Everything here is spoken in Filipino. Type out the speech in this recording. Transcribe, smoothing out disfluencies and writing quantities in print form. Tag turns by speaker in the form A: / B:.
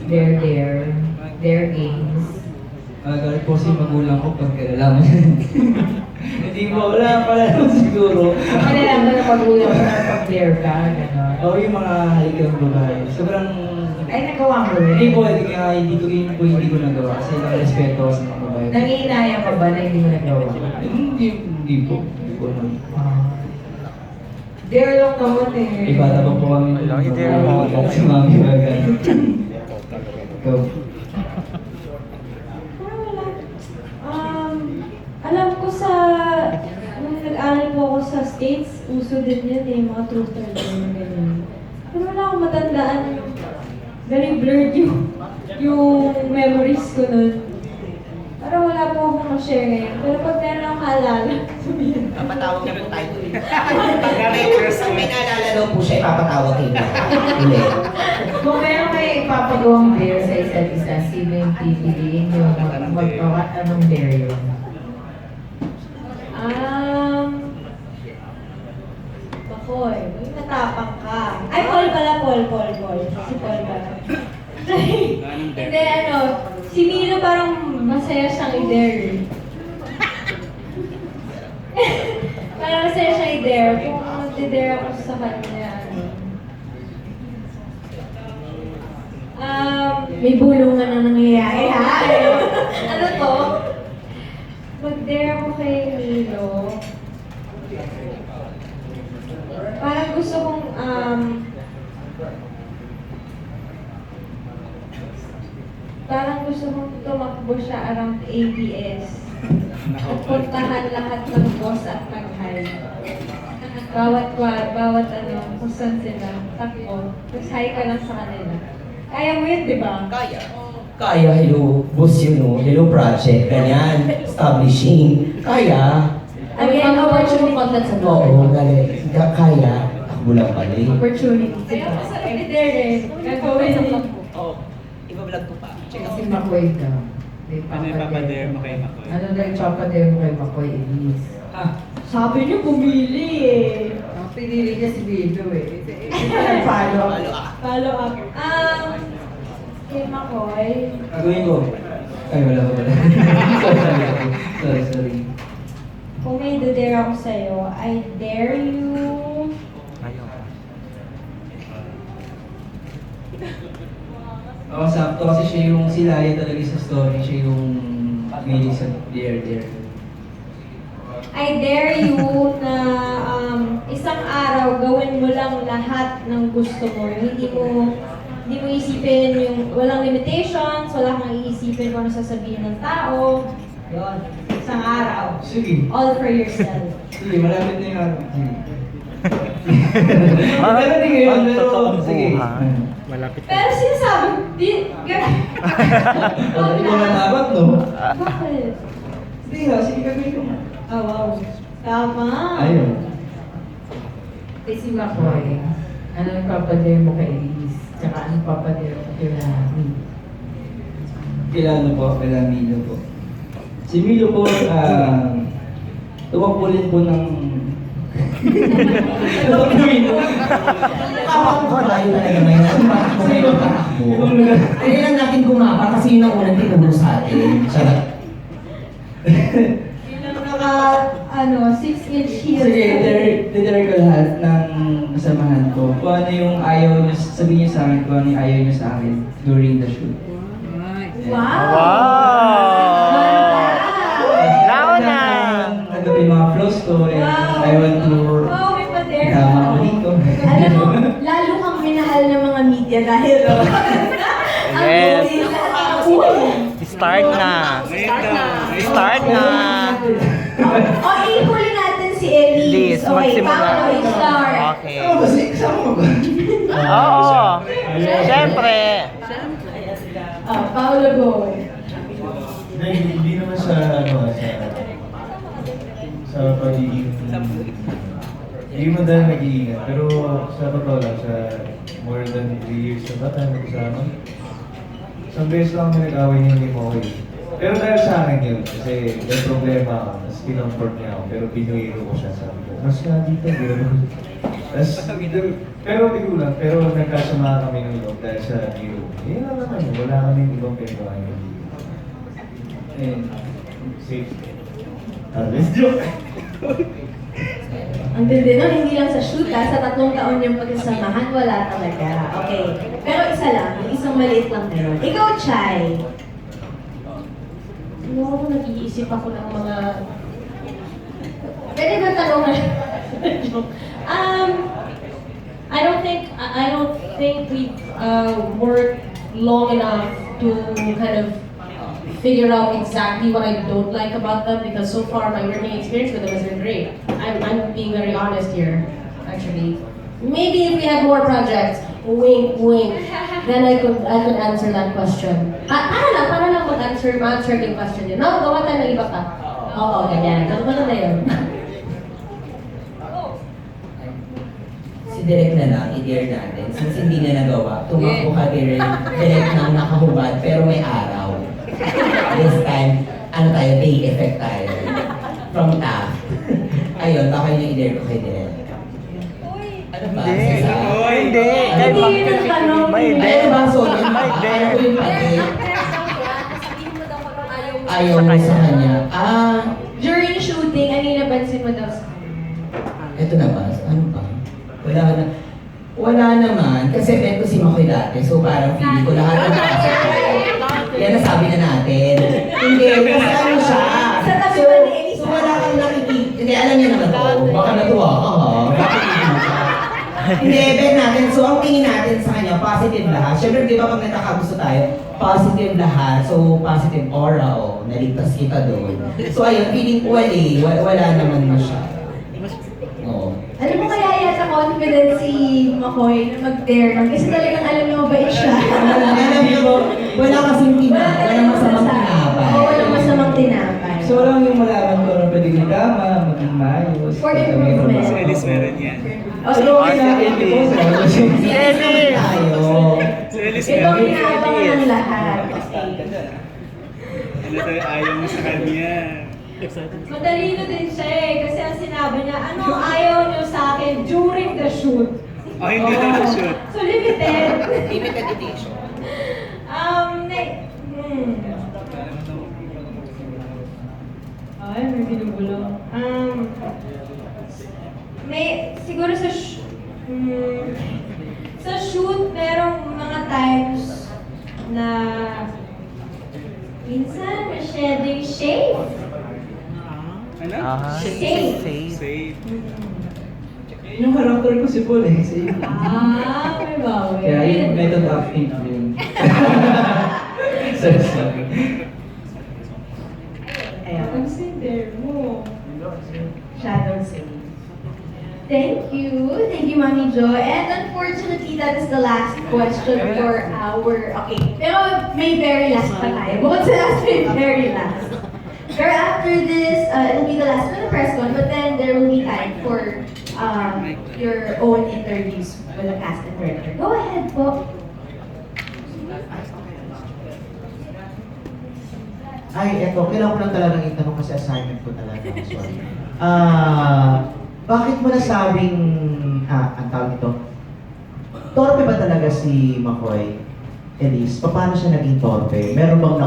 A: their aims.
B: Galit po si magulang ko pag kinalaman. Hindi mo, wala pala naman siguro.
A: Malalaman na magulang ko na pag-dare ka, gano'n.
B: Oo, yung mga halikang babae. Sobrang...
A: Ay, nagawa mo rin.
B: Hindi po, hindi ko nagawa. Kasi lang respeto ako sa mga babae.
A: Nangihinayang ka ba na hindi mo nagawa?
B: Hindi po. Hindi po naman.
A: Dare lang naman eh.
B: Ibata pa po kami.
C: Laki dare mo.
B: Si mami bagay. Ikaw.
D: Alam ko nung nag-aral po ako sa States, uso din yun eh, mga truth or dare, ganyan. Pero wala akong matandaan, very blurred yung memories ko nun. Parang wala po akong ma-share ngayon. Pero pag meron akong maalala, sabihin.
E: Papatawag na po tayo. May naalala daw po siya, ipapatawag kayo. Hindi.
A: Kung meron kayo ipapagawang dare sa isa't isa, sino yung pipiliin nyo maggawa anong dare yun?
D: Bakoy, may natapang ka. Ay, Paul pala, Paul. Si Paul pala. Hindi, si Milo parang masaya siyang i-dare. Parang masaya siyang i-dare. Kung mag-dare ako sa kanya, may bulungan na nangyayari, ha? Ano to? Mag-dare ako kay Milo. Parang gusto kong, tumakbo siya around ABS. At puntahan lahat ng boss at mag-hi. Bawat kung saan sila, takbo. Tapos hi ka lang sa kanila. Kaya mo yun, di ba?
E: Kaya. Kaya, hello, boss yun, no? Hello, project, ganyan, establishing. Kaya.
D: Again, opportunity content sa
E: Oo, galing. Kaya. Takbo lang pala eh.
D: Opportunity. Kaya mo sa there eh. Gagawin mo.
E: Oo. Iba-vlog ko pa.
A: Kasi Makoy ka.
C: Ano yung papadare mo kay Makoy?
A: Ano na yung papadare mo kay Makoy, Elise?
D: Sabi niyo, pumili eh.
A: Ang pinili niya si Bido eh. Follow.
D: Follow up. Kay Makoy.
B: Gagawin ko. Ay, wala. Sorry.
D: Kung may dare ako sa'yo, I dare you.
C: Ayaw.
B: Oo, sakto kasi siya yung silaya talaga sa story. Siya yung mahilig sa dare.
D: I dare you na isang araw gawin mo lang lahat ng gusto mo. Hindi mo isipin yung walang limitations, wala kang iisipin kung ano sasabihin ng tao. Yun. Isang araw.
B: Sige.
D: All for yourself.
B: Sige, malapit na yung araw. Sige.
C: Ah,
B: Pero hindi ngayon,
C: ang
B: pero
C: totoong
B: sige.
C: buhay. Malapit na.
D: Pero sinasabi,
B: Hindi ko natabat, no?
D: Bakit?
B: Hindi nga, sige gagawin ko nga.
D: Oh, wow. Tama.
B: Ayun.
A: Eh si Makoy, ano yung papadare mo kay Elise? Tsaka ano papadare mo kay Rami?
B: Kailan po? Kailan Milo po? Si Milo po, tumakbulin po ng...
E: Kapag ko tayo talaga ngayon. Bakit ko ngayon tatakbo? Kaya lang natin kumapa kasi yun ang unang tinuro sa atin. Sarap.
D: Yun ang 6-inch heels.
B: Sige, dare ko lahat ng kasamahan ko. Kung ano yung ayaw niyo, sabihin niyo sa akin kung ano yung ayaw niyo sa akin during the shoot.
D: Wow!
C: Wow! Nauna!
B: Tanggapin mga flows ko and I want to
D: Wow, may pa-dare
B: tama ko dito.
D: Alam mo, lalo kang minahal ng mga media dahil ang
C: Yes.
D: goal nila ang buhay.
C: Start na! Start na!
D: O, ihuli natin si Elise.
C: Elise,
D: Okay,
C: magsimula.
D: Paolo, start.
C: Okay.
B: Ano ba? Kasama mo ba?
C: Oo! Siyempre!
D: Paolo, go.
F: Hindi naman sa pagiging hindi mo dahil nag-iingat, pero sa totoo lang, sa more than 3 years na ba tayo magkasama? Isang beses lang kami nag-away niya ni Moe. Pero dahil sa akin yun, kasi may problema ako, tapos kinomfort niya ako, pero pinuhiro ko siya, sabi ko, mas nga dito, gano'n. Pero biro lang, pero nagkasama kami ng loob dahil sa biro. Yun lang naman, wala kaming ibang pinagawa yung biro.
B: Ayun.
F: Safe. Let's joke!
D: Ang tindi nun, hindi lang sa shoot ha, sa 3 taon yung pagsasamahan, wala talaga. Okay. Pero isa lang, yung isang maliit lang meron. Ikaw, Chay. Ano ako, nag-iisip ako ng mga... Pwede ba tanong na? I don't think we've worked long enough to kind of figure out exactly what I don't like about them because so far my learning experience with them has been great. I'm being very honest here, actually. Maybe if we had more projects, wink, wink, then I could answer that question. Para lang ma-answer yung question yun. No, gawa tayo ng iba pa. Oo, ganyan. Ganun na yun.
E: Si Direk na lang, i-dare natin. Since hindi na nagawa, tumakbo ka Direk nang nakahubad pero may araw. This time, ano tayo, day effect tayo. From Taft. Ayun, baka yung i-dare ko kay Direk. Ano ba?
C: Hindi. Hindi.
E: Ano ba?
D: Hindi yun ang tanong.
C: May
E: Ano
C: dare.
E: ba? Sorry.
C: May dare.
E: Ano yung pati? Ayaw mo sa kanya.
D: During shooting, ano yung napansin mo daw?
E: Eto na ba? Ano ba? Wala naman. Kasi bet ko si Makoy dati. So parang feeling ko lahat ng pasok ko. Yan nasabi na natin. Hindi, kasi ano siya.
D: Sa tabi
E: So,
D: ba ni Elisa?
E: so wala kang nakikita. Hindi, alam niyo naman to. Baka natuwa ka ha. Bakit hindi ka? Hindi, bet natin. So ang tingin natin sa kanya, positive lahat. Siyempre, di ba pag nagkakagusto tayo, positive lahat. So positive aura, naligtas kita doon. So ayun, feeling ko wala naman masyado. Oo.
D: Alam mo kaya yata confident si McCoy na mag-dare nun kasi talagang alam niya mabait siya.
E: Alam niyo po, wala kasing tinapay. Walang masamang tinapay.
D: Oo, walang masamang tinapay.
B: So lang yung malaman ko na pwede yung tama, maging maayos.
D: For improvement.
G: Si Ellis meron yan.
D: O,
B: So, okay na, hindi po.
E: Si Ellie tayo.
G: Si Ellis
D: ito ang
G: meron yan.
D: inaabangan ng lahat.
G: Ano tayo, ayaw mo sa kanya.
D: Matalino din siya kasi ang sinabi niya, ano ayaw niyo sa akin during the shoot?
G: Oh, hindi na na shoot.
D: So limited.
E: Limited edition.
D: Ay, may binubulong. Siguro sa shoot, merong mga times na minsan masyadong shave.
G: Ano?
D: Safe.
G: Safe.
B: Yung character ko si Paul eh. Si
D: May bawi.
B: Kaya yung method acting ko yun. Sorry.
D: Ayan. Consider mo. Shadow save. Thank you. Thank you, Mami Jo. And unfortunately, that is the last question for our... Okay. Pero may very last pa tayo. Bukod sa last, may very last. Pero after this, it'll be the last for the press con, but then there will be time for your own interviews with the cast and director. Go ahead po.
H: Ay, eto, kailangan ko lang talagang itanong kasi assignment ko talaga. Sorry. Bakit mo nasabing, ang tawag ito, torpe ba talaga si McCoy, Elise? Paano siya naging torpe? Meron bang